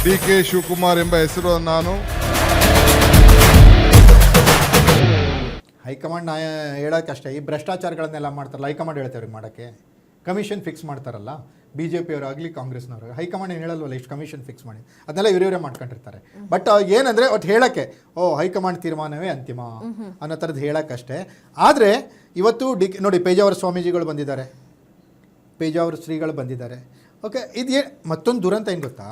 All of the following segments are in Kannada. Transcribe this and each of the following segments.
DK ಶಿವಕುಮಾರ್ ಎಂಬ ಹೆಸರು ನಾನು ಹೈಕಮಾಂಡ್ ಹೇಳೋಕ್ಕಷ್ಟೇ ಈ ಭ್ರಷ್ಟಾಚಾರಗಳನ್ನೆಲ್ಲ ಮಾಡ್ತಾರಲ್ಲ ಹೈಕಮಾಂಡ್ ಹೇಳ್ತೇವ್ರಿ ಮಾಡೋಕ್ಕೆ ಕಮಿಷನ್ ಫಿಕ್ಸ್ ಮಾಡ್ತಾರಲ್ಲ ಬಿ ಜೆ ಪಿಯವರಾಗಲಿ ಕಾಂಗ್ರೆಸ್ನವ್ರು ಹೈಕಮಾಂಡ್ ಏನು ಹೇಳಲ್ವಲ್ಲ ಇಷ್ಟು ಕಮಿಷನ್ ಫಿಕ್ಸ್ ಮಾಡಿ ಅದನ್ನೆಲ್ಲ ಇವರೇ ಮಾಡ್ಕೊಂಡಿರ್ತಾರೆ ಬಟ್ ಏನಂದರೆ ಒಟ್ಟು ಹೇಳೋಕ್ಕೆ ಹೈಕಮಾಂಡ್ ತೀರ್ಮಾನವೇ ಅಂತಿಮ ಅನ್ನೋ ಥರದ್ದು ಹೇಳೋಕ್ಕಷ್ಟೇ ಆದರೆ ಇವತ್ತು ನೋಡಿ ಪೇಜಾವರ ಸ್ವಾಮೀಜಿಗಳು ಬಂದಿದ್ದಾರೆ ಪೇಜಾವರ ಶ್ರೀಗಳು ಬಂದಿದ್ದಾರೆ ಓಕೆ ಇದು ಮತ್ತೊಂದು ದುರಂತ ಏನು ಗೊತ್ತಾ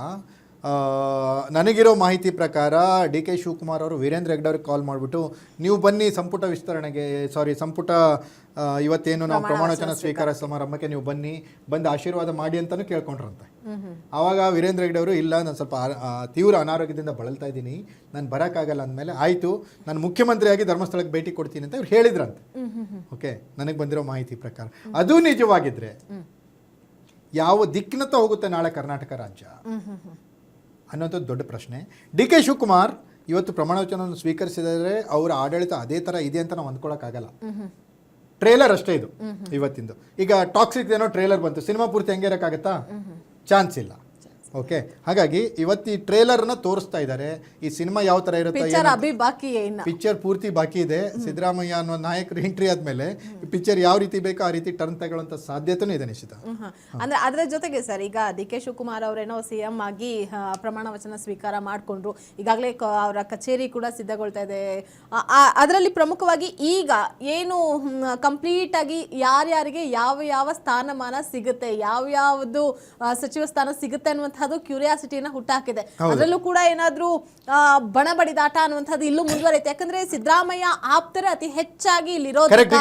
ನನಗಿರೋ ಮಾಹಿತಿ ಪ್ರಕಾರ DK ಶಿವಕುಮಾರ್ ಅವರು ವೀರೇಂದ್ರ ಹೆಗ್ಡೆ ಅವ್ರಿಗೆ ಕಾಲ್ ಮಾಡಿಬಿಟ್ಟು ನೀವು ಬನ್ನಿ ಸಂಪುಟ ವಿಸ್ತರಣೆಗೆ ಸಂಪುಟ ಇವತ್ತೇನು ನಾವು ಪ್ರಮಾಣವಚನ ಸ್ವೀಕಾರ ಸಮಾರಂಭಕ್ಕೆ ನೀವು ಬಂದು ಆಶೀರ್ವಾದ ಮಾಡಿ ಅಂತಲೂ ಕೇಳ್ಕೊಂಡ್ರಂತೆ ಆವಾಗ ವೀರೇಂದ್ರ ಹೆಗ್ಡೆ ಅವರು ಇಲ್ಲ ನಾನು ಸ್ವಲ್ಪ ತೀವ್ರ ಅನಾರೋಗ್ಯದಿಂದ ಬಳಲ್ತಾ ಇದ್ದೀನಿ ನಾನು ಬರೋಕ್ಕಾಗಲ್ಲ ಅಂದಮೇಲೆ ಆಯಿತು ನಾನು ಮುಖ್ಯಮಂತ್ರಿಯಾಗಿ ಧರ್ಮಸ್ಥಳಕ್ಕೆ ಭೇಟಿ ಕೊಡ್ತೀನಿ ಅಂತ ಇವ್ರು ಹೇಳಿದ್ರಂತೆ ಓಕೆ ನನಗೆ ಬಂದಿರೋ ಮಾಹಿತಿ ಪ್ರಕಾರ ಅದು ನಿಜವಾಗಿದ್ದರೆ ಯಾವ ದಿಕ್ಕಿನತ್ತ ಹೋಗುತ್ತೆ ನಾಳೆ ಕರ್ನಾಟಕ ರಾಜ್ಯ ಅನ್ನೋದು ದೊಡ್ಡ ಪ್ರಶ್ನೆ DK ಶಿವಕುಮಾರ್ ಇವತ್ತು ಪ್ರಮಾಣವಚನವನ್ನು ಸ್ವೀಕರಿಸಿದರೆ ಅವರ ಆಡಳಿತ ಅದೇ ಥರ ಇದೆ ಅಂತ ನಾವು ಅಂದ್ಕೊಳ್ಳೋಕ್ಕಾಗಲ್ಲ ಟ್ರೇಲರ್ ಅಷ್ಟೇ ಇದು ಇವತ್ತಿಂದು ಈಗ ಟಾಕ್ಸಿಕ್ ಏನೋ ಟ್ರೇಲರ್ ಬಂತು ಸಿನಿಮಾ ಪೂರ್ತಿ ಹೆಂಗೆ ಇರೋಕ್ಕಾಗತ್ತಾ ಚಾನ್ಸ್ ಇಲ್ಲ ಓಕೆ ಹಾಗಾಗಿ ಇವತ್ತು ಈ ಟ್ರೇಲರ್ನ ತೋರಿಸ್ತಾ ಇದ್ದಾರೆ ಈ ಸಿನಿಮಾ ಯಾವ ಥರ ಇರುತ್ತೆ ಪಿಕ್ಚರ್ ಪೂರ್ತಿ ಬಾಕಿ ಇದೆ ಸಿದ್ದರಾಮಯ್ಯ ಅನ್ನೋ ನಾಯಕರು ಎಂಟ್ರಿ ಆದ್ಮೇಲೆ ಪಿಕ್ಚರ್ ಯಾವ ರೀತಿ ಬೇಕೋ ಆ ರೀತಿ ಟರ್ನ್ ತಗೊಳ್ಳೋಂಥ ಸಾಧ್ಯತೆನೂ ಇದೆ ನಿಶ್ಚಿತ ಅಂದ್ರೆ ಅದರ ಜೊತೆಗೆ ಸರ್ ಈಗ DK ಶಿವಕುಮಾರ್ ಅವರೇನೋ CM ಆಗಿ ಪ್ರಮಾಣ ವಚನ ಸ್ವೀಕಾರ ಮಾಡಿಕೊಂಡ್ರು ಈಗಾಗಲೇ ಅವರ ಕಚೇರಿ ಕೂಡ ಸಿದ್ಧಗೊಳ್ತಾ ಇದೆ ಅದರಲ್ಲಿ ಪ್ರಮುಖವಾಗಿ ಈಗ ಏನು ಕಂಪ್ಲೀಟ್ ಆಗಿ ಯಾರ್ಯಾರಿಗೆ ಯಾವ ಸ್ಥಾನಮಾನ ಸಿಗುತ್ತೆ ಯಾವ್ಯಾವುದು ಸಚಿವ ಸ್ಥಾನ ಸಿಗುತ್ತೆ ಅನ್ನುವಂಥ ಅದು ಕ್ಯೂರಿಯಾಸಿಟಿನ ಹುಟ್ಟಾಕಿದೆ ಅದರಲ್ಲೂ ಕೂಡ ಏನಾದ್ರೂ ಬಣ ಬಡಿದಾಟ ಅನ್ನುವಂಥದ್ದು ಇಲ್ಲೂ ಮುಂದುವರಿಯುತ್ತೆ ಯಾಕಂದ್ರೆ ಸಿದ್ದರಾಮಯ್ಯ ಆಪ್ತರೇ ಅತಿ ಹೆಚ್ಚಾಗಿ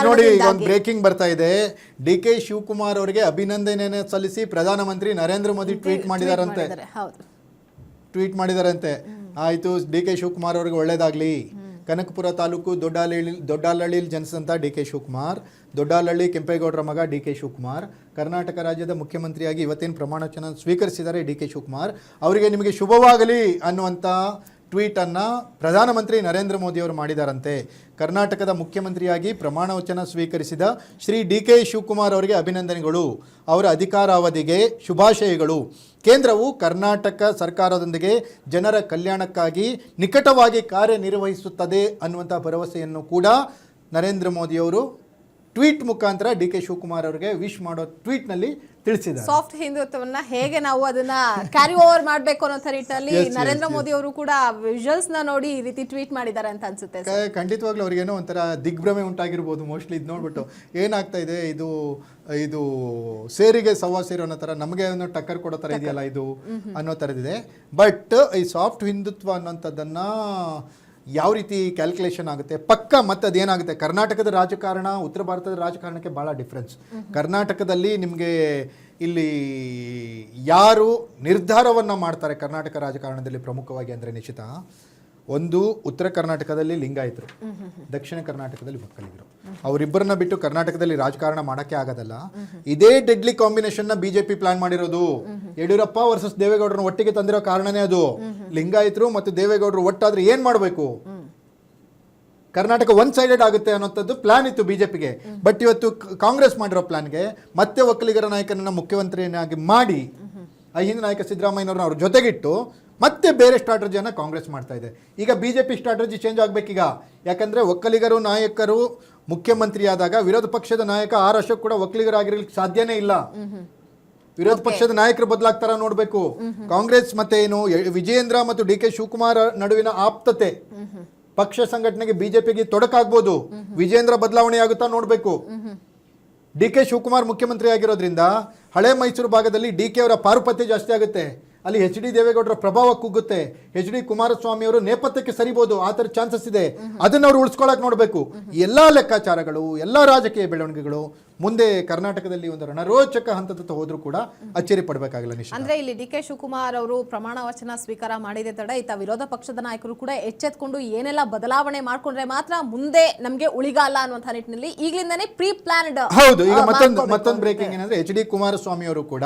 ನೋಡಿ ಒಂದು ಬ್ರೇಕಿಂಗ್ ಬರ್ತಾ ಇದೆ DK ಶಿವಕುಮಾರ್ ಅವರಿಗೆ ಅಭಿನಂದನೆ ಸಲ್ಲಿಸಿ ಪ್ರಧಾನಮಂತ್ರಿ ನರೇಂದ್ರ ಮೋದಿ ಟ್ವೀಟ್ ಮಾಡಿದಾರಂತೆ ಆಯ್ತು DK ಶಿವಕುಮಾರ್ ಅವರಿಗೆ ಒಳ್ಳೇದಾಗ್ಲಿ ಕನಕಪುರ ತಾಲೂಕು ದೊಡ್ಡಾಲಹಳ್ಳಿ ಜನಿಸಿದಂಥ DK ಶಿವಕುಮಾರ್ ದೊಡ್ಡಾಲಹಳ್ಳಿ ಕೆಂಪೇಗೌಡರ ಮಗ DK ಶಿವಕುಮಾರ್ ಕರ್ನಾಟಕ ರಾಜ್ಯದ ಮುಖ್ಯಮಂತ್ರಿಯಾಗಿ ಇವತ್ತೇನು ಪ್ರಮಾಣವಚನ ಸ್ವೀಕರಿಸಿದ್ದಾರೆ DK ಶಿವಕುಮಾರ್ ಅವರಿಗೆ ನಿಮಗೆ ಶುಭವಾಗಲಿ ಅನ್ನುವಂಥ ಟ್ವೀಟನ್ನು ಪ್ರಧಾನಮಂತ್ರಿ ನರೇಂದ್ರ ಮೋದಿ ಅವರು ಮಾಡಿದಾರಂತೆ ಕರ್ನಾಟಕದ ಮುಖ್ಯಮಂತ್ರಿಯಾಗಿ ಪ್ರಮಾಣವಚನ ಸ್ವೀಕರಿಸಿದ ಶ್ರೀ DK ಶಿವಕುಮಾರ್ ಅವರಿಗೆ ಅಭಿನಂದನೆಗಳು ಅವರ ಅಧಿಕಾರಾವಧಿಗೆ ಶುಭಾಶಯಗಳು ಕೇಂದ್ರವು ಕರ್ನಾಟಕ ಸರ್ಕಾರದೊಂದಿಗೆ ಜನರ ಕಲ್ಯಾಣಕ್ಕಾಗಿ ನಿಕಟವಾಗಿ ಕಾರ್ಯನಿರ್ವಹಿಸುತ್ತದೆ ಅನ್ನುವಂಥ ಭರವಸೆಯನ್ನು ಕೂಡ ನರೇಂದ್ರ ಮೋದಿಯವರು ಟ್ವೀಟ್ ಮುಖಾಂತರ DK ಶಿವಕುಮಾರ್ ಅವರಿಗೆ ವಿಶ್ ಮಾಡೋ ಟ್ವೀಟ್ನಲ್ಲಿ ತಿಳಿಸಿದ್ದಾರೆ ಸಾಫ್ಟ್ ಹಿಂದುತ್ವವನ್ನ ಹೇಗೆ ನಾವು ಅದನ್ನ ಕ್ಯಾರಿ ಓವರ್ ಮಾಡಬೇಕು ಅನ್ನೋ ನಿಟ್ಟಿನಲ್ಲಿ ನರೇಂದ್ರ ಮೋದಿ ಅವರು ಕೂಡ ವಿಜುವಲ್ಸ್ ನ ನೋಡಿ ಈ ರೀತಿ ಟ್ವೀಟ್ ಮಾಡಿದ್ದಾರೆ ಅಂತ ಅನ್ಸುತ್ತೆ ಖಂಡಿತವಾಗ್ಲೂ ಅವ್ರಿಗೇನೋ ಒಂಥರ ದಿಗ್ಭ್ರಮೆ ಉಂಟಾಗಿರ್ಬೋದು ಮೋಸ್ಟ್ಲಿ ಇದು ನೋಡ್ಬಿಟ್ಟು ಏನಾಗ್ತಾ ಇದೆ ಇದು ಸೇರಿಗೆ ಸವಾ ಸೇರೋ ಅನ್ನೋ ಥರ ನಮಗೆ ಏನೋ ಟಕ್ಕರ್ ಕೊಡೋ ಥರ ಇದೆಯಲ್ಲ ಇದು ಅನ್ನೋ ಥರದಿದೆ ಬಟ್ ಈ ಸಾಫ್ಟ್ ಹಿಂದುತ್ವ ಅನ್ನೋಂಥದ್ದನ್ನು ಯಾವ ರೀತಿ ಕ್ಯಾಲ್ಕುಲೇಷನ್ ಆಗುತ್ತೆ ಪಕ್ಕ ಮತ್ತೆ ಅದೇನಾಗುತ್ತೆ ಕರ್ನಾಟಕದ ರಾಜಕಾರಣ ಉತ್ತರ ಭಾರತದ ರಾಜಕಾರಣಕ್ಕೆ ಭಾಳ ಡಿಫ್ರೆನ್ಸ್ ಕರ್ನಾಟಕದಲ್ಲಿ ನಿಮಗೆ ಇಲ್ಲಿ ಯಾರು ನಿರ್ಧಾರವನ್ನು ಮಾಡ್ತಾರೆ ಕರ್ನಾಟಕ ರಾಜಕಾರಣದಲ್ಲಿ ಪ್ರಮುಖವಾಗಿ ಅಂದರೆ ನಿಶ್ಚಿತ ಒಂದು ಉತ್ತರ ಕರ್ನಾಟಕದಲ್ಲಿ ಲಿಂಗಾಯತರು ದಕ್ಷಿಣ ಕರ್ನಾಟಕದಲ್ಲಿ ಒಕ್ಕಲಿಗರು ಅವರಿಬ್ಬರನ್ನ ಬಿಟ್ಟು ಕರ್ನಾಟಕದಲ್ಲಿ ರಾಜಕಾರಣ ಮಾಡೋಕ್ಕೆ ಆಗೋದಲ್ಲ ಇದೇ ಡೆಡ್ಲಿ ಕಾಂಬಿನೇಷನ್ನ BJP ಪ್ಲಾನ್ ಮಾಡಿರೋದು ಯಡಿಯೂರಪ್ಪ ವರ್ಸಸ್ ದೇವೇಗೌಡರನ್ನ ಒಟ್ಟಿಗೆ ತಂದಿರೋ ಕಾರಣನೇ ಅದು ಲಿಂಗಾಯತರು ಮತ್ತು ದೇವೇಗೌಡರು ಒಟ್ಟಾದ್ರೆ ಏನ್ ಮಾಡಬೇಕು ಕರ್ನಾಟಕ ಒನ್ ಸೈಡೆಡ್ ಆಗುತ್ತೆ ಅನ್ನೋಂಥದ್ದು ಪ್ಲಾನ್ ಇತ್ತು BJPಗೆ ಬಟ್ ಇವತ್ತು ಕಾಂಗ್ರೆಸ್ ಮಾಡಿರೋ ಪ್ಲಾನ್ಗೆ ಮತ್ತೆ ಒಕ್ಕಲಿಗರ ನಾಯಕನನ್ನ ಮುಖ್ಯಮಂತ್ರಿಯನ್ನಾಗಿ ಮಾಡಿ ಹಿಂದಿನ ನಾಯಕ ಸಿದ್ದರಾಮಯ್ಯನವ್ರನ್ನ ಅವ್ರ ಜೊತೆಗಿಟ್ಟು ಮತ್ತೆ ಬೇರೆ ಸ್ಟ್ರಾಟಜಿಯನ್ನು ಕಾಂಗ್ರೆಸ್ ಮಾಡ್ತಾ ಇದೆ ಈಗ BJP ಸ್ಟ್ರಾಟಜಿ ಚೇಂಜ್ ಆಗಬೇಕೀಗ ಯಾಕಂದರೆ ಒಕ್ಕಲಿಗರು ನಾಯಕರು ಮುಖ್ಯಮಂತ್ರಿ ಆದಾಗ ವಿರೋಧ ಪಕ್ಷದ ನಾಯಕ R ಅಶೋಕ್ ಕೂಡ ಒಕ್ಕಲಿಗರಾಗಿರ್ಲಿಕ್ಕೆ ಸಾಧ್ಯನೇ ಇಲ್ಲ ವಿರೋಧ ಪಕ್ಷದ ನಾಯಕರು ಬದಲಾಗ್ತಾರ ನೋಡಬೇಕು ಕಾಂಗ್ರೆಸ್ ಮತ್ತೆ ಏನು ವಿಜಯೇಂದ್ರ ಮತ್ತು DK ಶಿವಕುಮಾರ್ ನಡುವಿನ ಆಪ್ತತೆ ಪಕ್ಷ ಸಂಘಟನೆಗೆ BJPಗೆ ತೊಡಕಾಗ್ಬೋದು ವಿಜಯೇಂದ್ರ ಬದಲಾವಣೆ ಆಗುತ್ತಾ ನೋಡಬೇಕು DK ಶಿವಕುಮಾರ್ ಮುಖ್ಯಮಂತ್ರಿ ಆಗಿರೋದ್ರಿಂದ ಹಳೆ ಮೈಸೂರು ಭಾಗದಲ್ಲಿ DK ಅವರ ಪಾರುಪತ್ಯ ಜಾಸ್ತಿ ಆಗುತ್ತೆ ಅಲ್ಲಿ HD ದೇವೇಗೌಡರ ಪ್ರಭಾವ ಕುಗ್ಗುತ್ತೆ HD ಕುಮಾರಸ್ವಾಮಿ ಅವರು ನೇಪಥ್ಯಕ್ಕೆ ಸರಿಬಹುದು ಆ ಥರ ಚಾನ್ಸಸ್ ಇದೆ ಅದನ್ನ ಅವ್ರು ಉಳಿಸ್ಕೊಳ್ಳೋಕೆ ನೋಡಬೇಕು ಎಲ್ಲಾ ಲೆಕ್ಕಾಚಾರಗಳು ಎಲ್ಲಾ ರಾಜಕೀಯ ಬೆಳವಣಿಗೆಗಳು ಮುಂದೆ ಕರ್ನಾಟಕದಲ್ಲಿ ಒಂದು ರಣರೋಚಕ ಹಂತದತ್ತ ಹೋದ್ರೂ ಕೂಡ ಅಚ್ಚರಿ ಪಡಬೇಕಾಗಿಲ್ಲ ಅಂದ್ರೆ ಇಲ್ಲಿ DK ಶಿವಕುಮಾರ್ ಅವರು ಪ್ರಮಾಣ ವಚನ ಸ್ವೀಕಾರ ಮಾಡಿದೆ ತಡ ಇತ್ತ ವಿರೋಧ ಪಕ್ಷದ ನಾಯಕರು ಕೂಡ ಎಚ್ಚೆತ್ಕೊಂಡು ಏನೆಲ್ಲ ಬದಲಾವಣೆ ಮಾಡ್ಕೊಂಡ್ರೆ ಮಾತ್ರ ಮುಂದೆ ನಮಗೆ ಉಳಿಗಾಲ ಅನ್ನುವಂಥ ನಿಟ್ಟಿನಲ್ಲಿ ಈಗಲಿಂದಾನೇ ಪ್ರೀ ಪ್ಲಾನ್ಡ್ ಹೌದು ಈಗ ಮತ್ತೊಂದು ಬ್ರೇಕಿಂಗ್ ಏನಂದ್ರೆ HD ಕುಮಾರಸ್ವಾಮಿ ಅವರು ಕೂಡ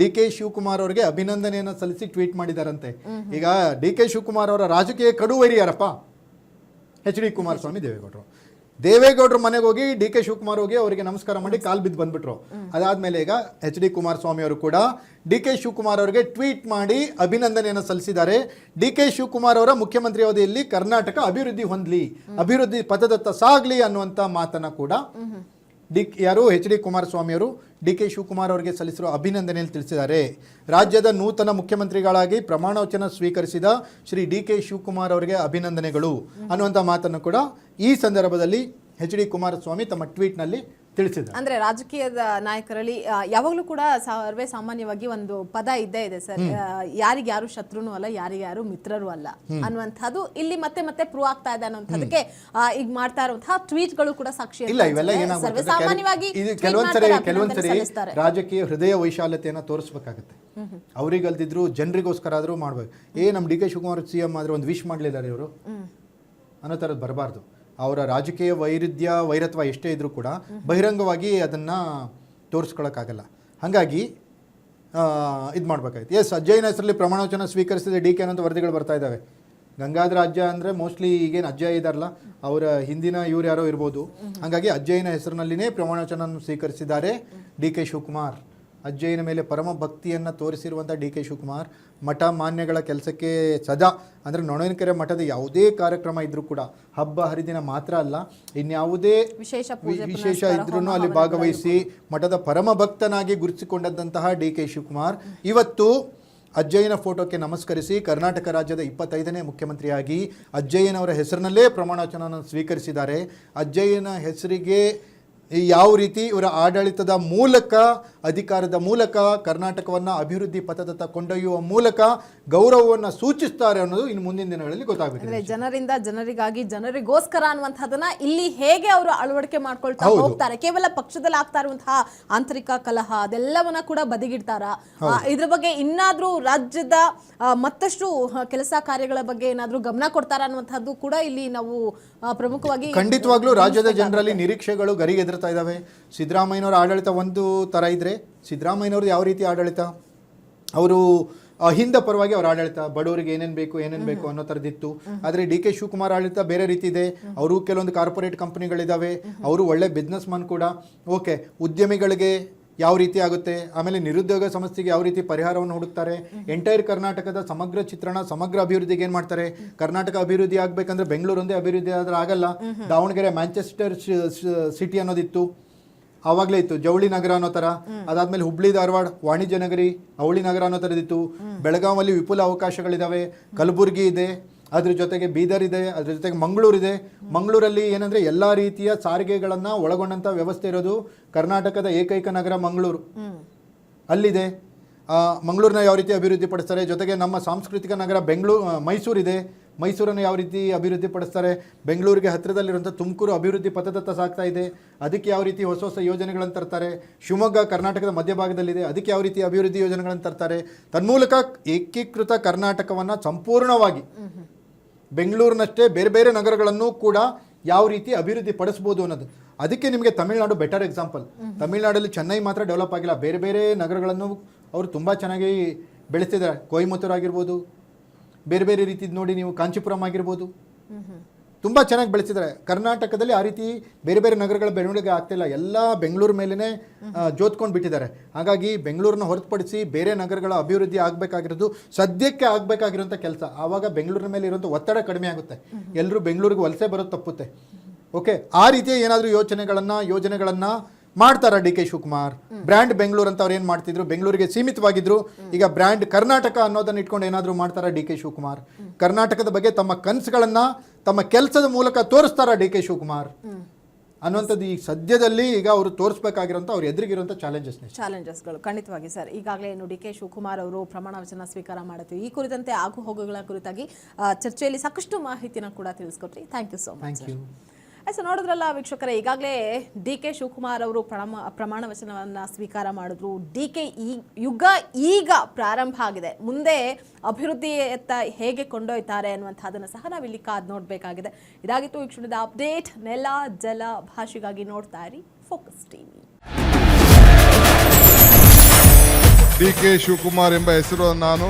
DK ಶಿವಕುಮಾರ್ ಅವರಿಗೆ ಅಭಿನಂದನೆಯನ್ನು ಸಲ್ಲಿಸಿ ಟ್ವೀಟ್ ಮಾಡಿದಾರಂತೆ ಈಗ DK ಶಿವಕುಮಾರ್ ಅವರ ರಾಜಕೀಯ ಕಡುವೈರಿ ಯಾರಪ್ಪ HD ಕುಮಾರಸ್ವಾಮಿ ದೇವೇಗೌಡರು ದೇವೇಗೌಡರ ಮನೆಗೆ ಹೋಗಿ ಡಿ ಕೆ ಶಿವಕುಮಾರ್ ಹೋಗಿ ಅವರಿಗೆ ನಮಸ್ಕಾರ ಮಾಡಿ ಕಾಲ್ ಬಿದ್ದು ಬಂದ್ಬಿಟ್ರು. ಅದಾದ್ಮೇಲೆ ಈಗ ಎಚ್ ಡಿ ಕುಮಾರಸ್ವಾಮಿ ಅವರು ಕೂಡ ಡಿ ಕೆ ಶಿವಕುಮಾರ್ ಅವರಿಗೆ ಟ್ವೀಟ್ ಮಾಡಿ ಅಭಿನಂದನೆಯನ್ನು ಸಲ್ಲಿಸಿದ್ದಾರೆ. ಡಿ ಕೆ ಶಿವಕುಮಾರ್ ಅವರ ಮುಖ್ಯಮಂತ್ರಿ ಅವಧಿಯಲ್ಲಿ ಕರ್ನಾಟಕ ಅಭಿವೃದ್ಧಿ ಹೊಂದಲಿ, ಅಭಿವೃದ್ಧಿ ಪಥದತ್ತ ಸಾಗಲಿ ಅನ್ನುವಂಥ ಮಾತನ್ನ ಕೂಡ ಎಚ್ ಡಿ ಕುಮಾರಸ್ವಾಮಿ ಅವರು ಡಿ ಕೆ ಶಿವಕುಮಾರ್ ಅವರಿಗೆ ಸಲ್ಲಿಸಿರುವ ಅಭಿನಂದನೆಯಲ್ಲಿ ತಿಳಿಸಿದ್ದಾರೆ. ರಾಜ್ಯದ ನೂತನ ಮುಖ್ಯಮಂತ್ರಿಗಳಾಗಿ ಪ್ರಮಾಣ ವಚನ ಸ್ವೀಕರಿಸಿದ ಶ್ರೀ ಡಿ ಕೆ ಶಿವಕುಮಾರ್ ಅವರಿಗೆ ಅಭಿನಂದನೆಗಳು ಅನ್ನುವಂಥ ಮಾತನ್ನು ಕೂಡ ಈ ಸಂದರ್ಭದಲ್ಲಿ ಎಚ್ ಡಿ ಕುಮಾರಸ್ವಾಮಿ ತಮ್ಮ ಟ್ವೀಟ್ನಲ್ಲಿ ತಿಳಿಸಿದ್ದಾರೆ. ಅಂದ್ರೆ ರಾಜಕೀಯದ ನಾಯಕರಲ್ಲಿ ಯಾವಾಗಲೂ ಕೂಡ ಸರ್ವೇ ಸಾಮಾನ್ಯವಾಗಿ ಒಂದು ಪದ ಇದ್ದೇ ಇದೆ ಸರ್, ಯಾರಿಗ್ಯಾರು ಶತ್ರುನೂ ಅಲ್ಲ, ಯಾರಿಗ್ಯಾರು ಮಿತ್ರರು ಅಲ್ಲ ಅನ್ನುವಂಥದ್ದು ಇಲ್ಲಿ ಮತ್ತೆ ಮತ್ತೆ ಪ್ರೂವ್ ಆಗ್ತಾ ಇದೆ ಅನ್ನುವಂಥದ್ದಕ್ಕೆ ಈಗ ಮಾಡ್ತಾ ಇರುವಂತಹ ಟ್ವೀಟ್ ಗಳು ಕೂಡ ಸಾಕ್ಷಿ. ಇಲ್ಲ, ಇವೆಲ್ಲ ಏನಾಗುತ್ತೆ ಸಾಮಾನ್ಯವಾಗಿ ಕೆಲವೊಂದ್ಸರಿ ರಾಜಕೀಯ ಹೃದಯ ವೈಶಾಲ್ಯತೆಯನ್ನ ತೋರಿಸ್ಬೇಕಾಗತ್ತೆ. ಅವ್ರಿಗಲ್ದಿದ್ರು ಜನರಿಗೋಸ್ಕರ ಆದ್ರೂ ಮಾಡ್ಬೇಕು. ನಮ್ ಡಿ ಕೆ ಶಿವಕುಮಾರ್ CM ಆದ್ರೆ ಒಂದು ವಿಶ್ ಮಾಡ್ಲಿದ್ದಾರೆ ಇವರು ಅನ್ನೋ ಥರದ್ದು ಬರಬಾರ್ದು. ಅವರ ರಾಜಕೀಯ ವೈರತ್ವ ಎಷ್ಟೇ ಇದ್ರೂ ಕೂಡ ಬಹಿರಂಗವಾಗಿ ಅದನ್ನು ತೋರಿಸ್ಕೊಳ್ಳೋಕ್ಕಾಗಲ್ಲ. ಹಾಗಾಗಿ ಇದು ಮಾಡಬೇಕಾಯ್ತು. ಅಜ್ಜಯ್ಯನ ಹೆಸರಲ್ಲಿ ಪ್ರಮಾಣ ವಚನ ಸ್ವೀಕರಿಸಿದ ಡಿ ಕೆ ಅನ್ನೋ ವರದಿಗಳು ಬರ್ತಾ ಇದ್ದಾವೆ. ಗಂಗಾಧರ ಅಜ್ಜ ಅಂದರೆ ಮೋಸ್ಟ್ಲಿ ಈಗೇನು ಅಜ್ಜ ಇದ್ದಾರಲ್ಲ ಅವರ ಹಿಂದಿನ ಇವ್ರು ಯಾರೋ ಇರ್ಬೋದು. ಹಾಗಾಗಿ ಅಜ್ಜಯ್ಯನ ಹೆಸರಿನಲ್ಲಿನೇ ಪ್ರಮಾಣ ವಚನ ಸ್ವೀಕರಿಸಿದ್ದಾರೆ ಡಿ ಕೆ ಶಿವಕುಮಾರ್. ಅಜ್ಜಯ್ಯನ ಮೇಲೆ ಪರಮ ಭಕ್ತಿಯನ್ನು ತೋರಿಸಿರುವಂಥ ಡಿ ಕೆ ಶಿವಕುಮಾರ್ ಮಠ ಮಾನ್ಯಗಳ ಕೆಲಸಕ್ಕೆ ಸದಾ ಅಂದರೆ ನೊಣವಿನಕೆರೆ ಮಠದ ಯಾವುದೇ ಕಾರ್ಯಕ್ರಮ ಇದ್ರೂ ಕೂಡ ಹಬ್ಬ ಹರಿದಿನ ಮಾತ್ರ ಅಲ್ಲ, ಇನ್ಯಾವುದೇ ವಿಶೇಷ ಇದ್ರೂ ಅಲ್ಲಿ ಭಾಗವಹಿಸಿ ಮಠದ ಪರಮ ಭಕ್ತನಾಗಿ ಗುರುತಿಸಿಕೊಂಡಂತಹ ಡಿ ಕೆ ಶಿವಕುಮಾರ್ ಇವತ್ತು ಅಜ್ಜಯ್ಯನ ಫೋಟೋಕ್ಕೆ ನಮಸ್ಕರಿಸಿ ಕರ್ನಾಟಕ ರಾಜ್ಯದ 25ನೇ ಮುಖ್ಯಮಂತ್ರಿಯಾಗಿ ಅಜ್ಜಯ್ಯನವರ ಹೆಸರಿನಲ್ಲೇ ಪ್ರಮಾಣ ವಚನವನ್ನು ಸ್ವೀಕರಿಸಿದ್ದಾರೆ. ಅಜ್ಜಯ್ಯನ ಹೆಸರಿಗೆ ಯಾವ ರೀತಿ ಇವರ ಆಡಳಿತದ ಮೂಲಕ, ಅಧಿಕಾರದ ಮೂಲಕ ಕರ್ನಾಟಕವನ್ನು ಅಭಿವೃದ್ಧಿ ಪಥದತ್ತ ಕೊಂಡೊಯ್ಯುವ ಮೂಲಕ ಗೌರವವನ್ನು ಸೂಚಿಸ್ತಾರೆ ಅನ್ನೋದು ಇನ್ನು ಮುಂದಿನ ದಿನಗಳಲ್ಲಿ ಗೊತ್ತಾಗುತ್ತೆ. ಜನರಿಂದ ಜನರಿಗಾಗಿ ಜನರಿಗೋಸ್ಕರ ಅನ್ನುವಂಥದ್ದನ್ನ ಇಲ್ಲಿ ಹೇಗೆ ಅವರು ಅಳವಡಿಕೆ ಮಾಡ್ಕೊಳ್ತಾ ಹೋಗ್ತಾರೆ, ಕೇವಲ ಪಕ್ಷದಲ್ಲಿ ಆಗ್ತಾ ಇರುವಂತಹ ಆಂತರಿಕ ಕಲಹ ಅದೆಲ್ಲವನ್ನ ಕೂಡ ಬದಿಗಿಡ್ತಾರ. ಇದ್ರ ಬಗ್ಗೆ ಇನ್ನಾದ್ರೂ ರಾಜ್ಯದ ಮತ್ತಷ್ಟು ಕೆಲಸ ಕಾರ್ಯಗಳ ಬಗ್ಗೆ ಏನಾದ್ರೂ ಗಮನ ಕೊಡ್ತಾರ ಅನ್ನುವಂಥದ್ದು ಕೂಡ ಇಲ್ಲಿ ನಾವು ಪ್ರಮುಖವಾಗಿ ಖಂಡಿತವಾಗ್ಲೂ ರಾಜ್ಯದ ಜನರಲ್ಲಿ ನಿರೀಕ್ಷೆಗಳು ಗರಿಗೆದರ್ತಾ ಇದ್ದಾವೆ. ಸಿದ್ದರಾಮಯ್ಯನವರ ಆಡಳಿತ ಒಂದು ಥರ ಇದ್ರೆ, ಸಿದ್ದರಾಮಯ್ಯನವ್ರದ್ದು ಯಾವ ರೀತಿ ಆಡಳಿತ, ಅವರು ಅಹಿಂದ ಪರವಾಗಿ ಅವರ ಆಡಳಿತ, ಬಡವರಿಗೆ ಏನೇನು ಬೇಕು ಅನ್ನೋ ಥರದಿತ್ತು. ಆದರೆ ಡಿ ಕೆ ಶಿವಕುಮಾರ್ ಆಡಳಿತ ಬೇರೆ ರೀತಿ ಇದೆ. ಅವರು ಕೆಲವೊಂದು ಕಾರ್ಪೊರೇಟ್ ಕಂಪನಿಗಳಿದ್ದಾವೆ, ಅವರು ಒಳ್ಳೆ ಬಿಸ್ನೆಸ್ ಮನ್ ಕೂಡ. ಓಕೆ, ಉದ್ಯಮಿಗಳಿಗೆ ಯಾವ ರೀತಿ ಆಗುತ್ತೆ, ಆಮೇಲೆ ನಿರುದ್ಯೋಗ ಸಮಸ್ಯೆಗೆ ಯಾವ ರೀತಿ ಪರಿಹಾರವನ್ನು ಹುಡುಕ್ತಾರೆ, ಎಂಟೈರ್ ಕರ್ನಾಟಕದ ಸಮಗ್ರ ಚಿತ್ರಣ, ಸಮಗ್ರ ಅಭಿವೃದ್ಧಿಗೆ ಏನು ಮಾಡ್ತಾರೆ. ಕರ್ನಾಟಕ ಅಭಿವೃದ್ಧಿ ಆಗಬೇಕಂದ್ರೆ ಬೆಂಗಳೂರು ಒಂದೇ ಅಭಿವೃದ್ಧಿ ಆದ್ರೆ ಆಗಲ್ಲ. ದಾವಣಗೆರೆ ಮ್ಯಾಂಚೆಸ್ಟರ್ ಸಿಟಿ ಅನ್ನೋದಿತ್ತು, ಆವಾಗಲೇ ಇತ್ತು ಜವಳಿ ನಗರ ಅನ್ನೋ ಥರ. ಅದಾದ್ಮೇಲೆ ಹುಬ್ಳಿ ಧಾರವಾಡ ವಾಣಿಜ್ಯ ನಗರಿ ಅವಳಿ ನಗರ ಅನ್ನೋ ಥರದಿತ್ತು. ಬೆಳಗಾವಲ್ಲಿ ವಿಪುಲ ಅವಕಾಶಗಳಿದ್ದಾವೆ. ಕಲಬುರಗಿ ಇದೆ, ಅದ್ರ ಜೊತೆಗೆ ಬೀದರ್ ಇದೆ, ಅದ್ರ ಜೊತೆಗೆ ಮಂಗಳೂರಿದೆ. ಮಂಗಳೂರಲ್ಲಿ ಏನಂದ್ರೆ ಎಲ್ಲಾ ರೀತಿಯ ಸಾರಿಗೆಗಳನ್ನ ಒಳಗೊಂಡಂತ ವ್ಯವಸ್ಥೆ ಇರೋದು. ಕರ್ನಾಟಕದ ಏಕೈಕ ನಗರ ಮಂಗಳೂರು ಅಲ್ಲಿದೆ. ಮಂಗಳೂರನ್ನ ಯಾವ ರೀತಿ ಅಭಿವೃದ್ಧಿ ಪಡಿಸ್ತಾರೆ. ಜೊತೆಗೆ ನಮ್ಮ ಸಾಂಸ್ಕೃತಿಕ ನಗರ ಮೈಸೂರಿದೆ, ಮೈಸೂರನ್ನು ಯಾವ ರೀತಿ ಅಭಿವೃದ್ಧಿ ಪಡಿಸ್ತಾರೆ. ಬೆಂಗಳೂರಿಗೆ ಹತ್ತಿರದಲ್ಲಿರುವಂಥ ತುಮಕೂರು ಅಭಿವೃದ್ಧಿ ಪಥದತ್ತ ಸಾಗ್ತಾ ಇದೆ, ಅದಕ್ಕೆ ಯಾವ ರೀತಿ ಹೊಸ ಹೊಸ ಯೋಜನೆಗಳನ್ನು ತರ್ತಾರೆ. ಶಿವಮೊಗ್ಗ ಕರ್ನಾಟಕದ ಮಧ್ಯಭಾಗದಲ್ಲಿದೆ, ಅದಕ್ಕೆ ಯಾವ ರೀತಿ ಅಭಿವೃದ್ಧಿ ಯೋಜನೆಗಳನ್ನು ತರ್ತಾರೆ. ತನ್ಮೂಲಕ ಏಕೀಕೃತ ಕರ್ನಾಟಕವನ್ನು ಸಂಪೂರ್ಣವಾಗಿ ಬೆಂಗಳೂರಿನಷ್ಟೇ ಬೇರೆ ಬೇರೆ ನಗರಗಳನ್ನು ಕೂಡ ಯಾವ ರೀತಿ ಅಭಿವೃದ್ಧಿ ಪಡಿಸ್ಬೋದು ಅನ್ನೋದು. ಅದಕ್ಕೆ ನಿಮಗೆ ತಮಿಳುನಾಡು ಬೆಟರ್ ಎಕ್ಸಾಂಪಲ್. ತಮಿಳುನಾಡಲ್ಲಿ ಚೆನ್ನೈ ಮಾತ್ರ ಡೆವಲಪ್ ಆಗಿಲ್ಲ, ಬೇರೆ ಬೇರೆ ನಗರಗಳನ್ನು ಅವರು ತುಂಬ ಚೆನ್ನಾಗಿ ಬೆಳೆಸ್ತಿದ್ದಾರೆ. ಕೊಯಮತ್ತೂರು ಆಗಿರ್ಬೋದು, ಬೇರೆ ಬೇರೆ ರೀತಿ ನೋಡಿ ನೀವು ಕಾಂಚೀಪುರಂ ಆಗಿರ್ಬೋದು, ತುಂಬ ಚೆನ್ನಾಗಿ ಬೆಳೆಸಿದ್ದಾರೆ. ಕರ್ನಾಟಕದಲ್ಲಿ ಆ ರೀತಿ ಬೇರೆ ಬೇರೆ ನಗರಗಳ ಬೆಳವಣಿಗೆ ಆಗ್ತಿಲ್ಲ, ಎಲ್ಲ ಬೆಂಗಳೂರು ಮೇಲೇ ಜೋತ್ಕೊಂಡು ಬಿಟ್ಟಿದ್ದಾರೆ. ಹಾಗಾಗಿ ಬೆಂಗಳೂರನ್ನ ಹೊರತುಪಡಿಸಿ ಬೇರೆ ನಗರಗಳ ಅಭಿವೃದ್ಧಿ ಆಗಬೇಕಾಗಿರೋದು ಸದ್ಯಕ್ಕೆ ಆಗಬೇಕಾಗಿರೋಂಥ ಕೆಲಸ. ಆವಾಗ ಬೆಂಗಳೂರಿನ ಮೇಲೆ ಇರುವಂಥ ಒತ್ತಡ ಕಡಿಮೆ ಆಗುತ್ತೆ, ಎಲ್ಲರೂ ಬೆಂಗಳೂರಿಗೆ ವಲಸೆ ಬರೋದು ತಪ್ಪುತ್ತೆ. ಓಕೆ, ಆ ರೀತಿಯ ಏನಾದರೂ ಯೋಜನೆಗಳನ್ನು ಮಾಡ್ತಾರ D K Shivakumar. Brand Bengaluru ಅಂತ ಅವ್ರು ಏನು ಮಾಡ್ತಿದ್ರು, ಬೆಂಗಳೂರಿಗೆ ಸೀಮಿತವಾಗಿದ್ರು. ಈಗ ಬ್ರ್ಯಾಂಡ್ ಕರ್ನಾಟಕ ಅನ್ನೋದನ್ನ ಇಟ್ಕೊಂಡು ಏನಾದರೂ ಮಾಡ್ತಾರ ಡಿ ಕೆ ಶಿವಕುಮಾರ್. ಕರ್ನಾಟಕದ ಬಗ್ಗೆ ತಮ್ಮ ಕನಸುಗಳನ್ನ ತಮ್ಮ ಕೆಲಸದ ಮೂಲಕ ತೋರಿಸ್ತಾರ ಡಿ ಕೆ ಶಿವಕುಮಾರ್ ಅನ್ನುವಂಥದ್ದು ಈ ಸದ್ಯದಲ್ಲಿ ಈಗ ಅವರು ತೋರಿಸಬೇಕಾಗಿರೋಂಥ ಅವ್ರು ಎದುರಿಗಿರುವಂಥ ಚಾಲೆಂಜಸ್ಗಳು ಖಂಡಿತವಾಗಿ ಸರ್. ಈಗಾಗಲೇ ಡಿ ಕೆ ಶಿವಕುಮಾರ್ ಅವರು ಪ್ರಮಾಣ ವಚನ ಸ್ವೀಕಾರ ಮಾಡುತ್ತೀವಿ. ಈ ಕುರಿತಂತೆ ಆಗು ಹೋಗುಗಳ ಕುರಿತಾಗಿ ಚರ್ಚೆಯಲ್ಲಿ ಸಾಕಷ್ಟು ಮಾಹಿತಿನ ಕೂಡ ತಿಳಿಸ್ಕೊಟ್ರಿ. Thank you so much. So ನೋಡಿದ್ರಲ್ಲ ವೀಕ್ಷಕರೇ, ಈಗಾಗಲೇ ಡಿ ಕೆ ಶಿವಕುಮಾರ್ ಅವರು ಪ್ರಮಾಣ ವಚನವನ್ನು ಸ್ವೀಕಾರ ಮಾಡಿದ್ರು. ಡಿ ಕೆ ಯುಗ ಈಗ ಪ್ರಾರಂಭ ಆಗಿದೆ, ಮುಂದೆ ಅಭಿವೃದ್ಧಿಯತ್ತ ಹೇಗೆ ಕೊಂಡೊಯ್ತಾರೆ ಅನ್ನುವಂಥದ್ದನ್ನು ಸಹ ನಾವಿಲ್ಲಿ ಕಾದು ನೋಡಬೇಕಾಗಿದೆ. ಇದಾಗಿತ್ತು ಈ ಕ್ಷಣದ ಅಪ್ಡೇಟ್. ನೆಲ ಜಲ ಭಾಷೆಗಾಗಿ ನೋಡ್ತಾ ಇರಿ focus TV. D K Shivakumar ಎಂಬ ಹೆಸರು ನಾನು